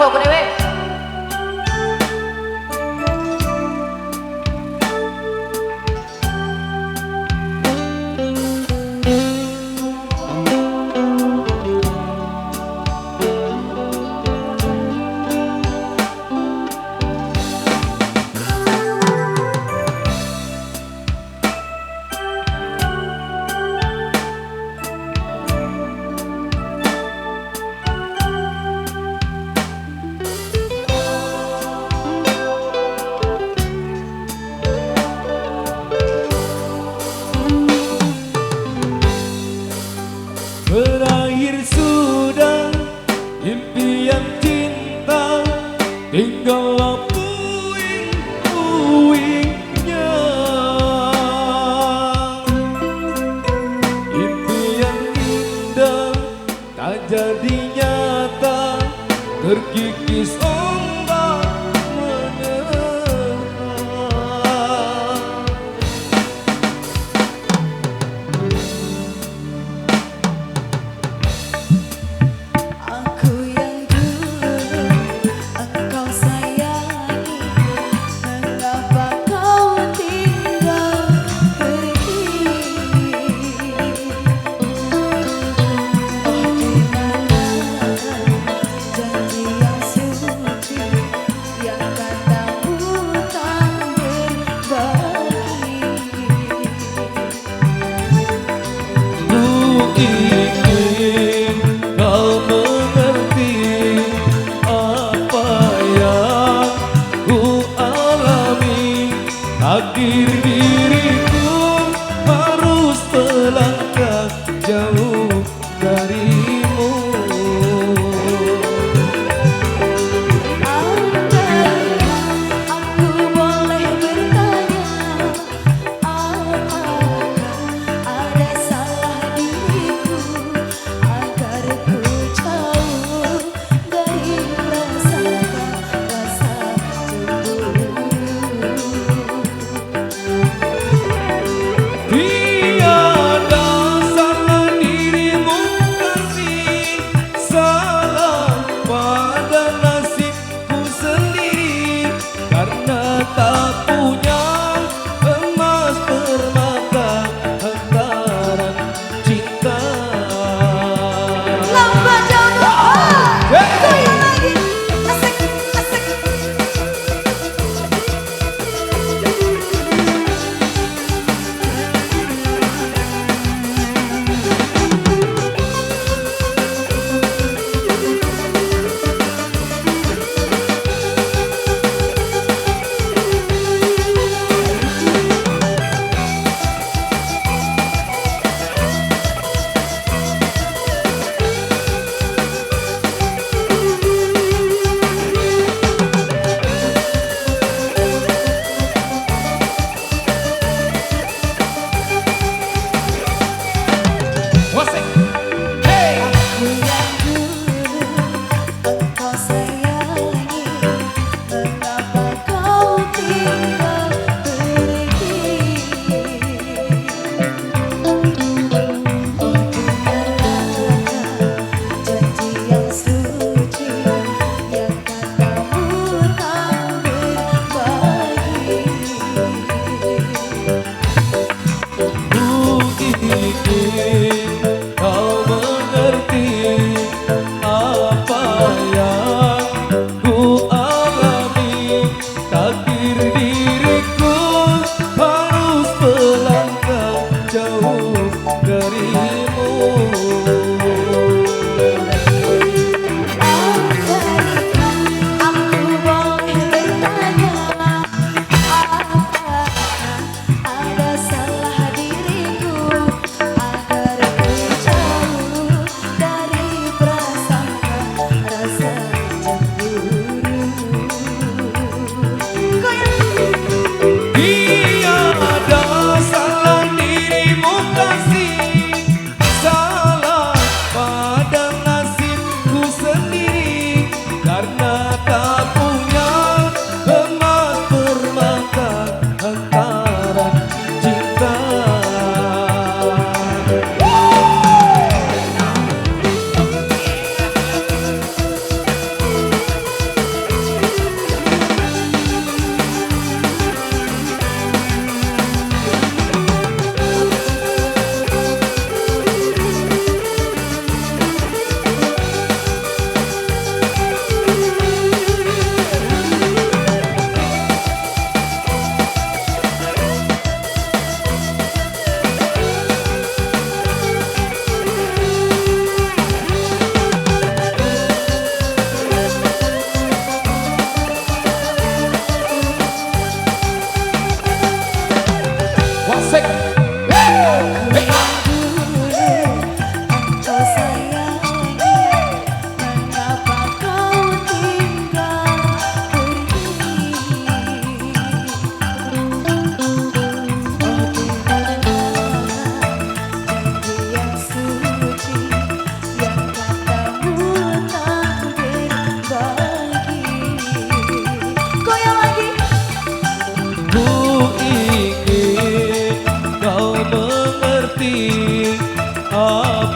rokok ku dewe. Berakhir sudah impian cinta, tinggallah puing-puingnya. Impian indah tak jadi nyata, terkikis ombak menerpa. Aku yang dulu engkau sayangi, mengapa kau tinggal pergi? Oh, di mana janji yang suci yang katamu tak berbagi? Ku ingin kau mengerti apa yang ku alami. Takdir diriku harus melangkah jauh darimu. Andai aku boleh bertanya, apakah ada salah diriku agar ku jauh dari rasa cemburu?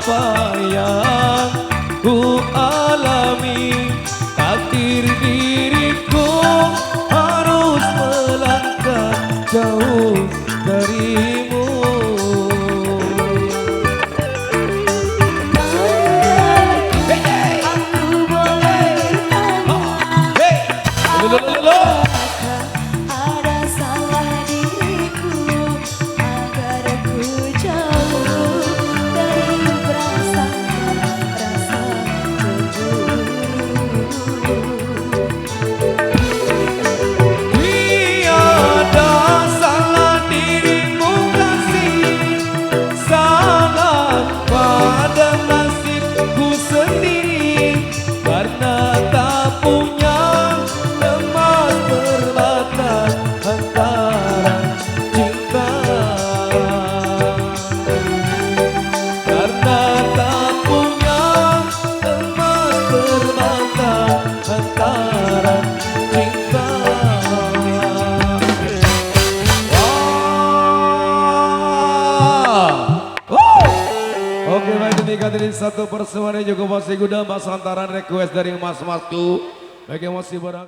apa yang ku alami, takdir diriku harus melangkah jauh darimu. Aku boleh bertanya, ada salah diriku agar ku jauh dari perasaan rasa cemburu. Tiada salah dirimu kasih, salah pada nasibku sendiri, karena tak punya teman berbatas antara cinta. Karena tak punya teman berbatas antara cinta. Oke, baik, demikian tadi satu persembahan yang juga masih gudang mas lantaran request dari mas-masku. Baik, yang masih berangkat.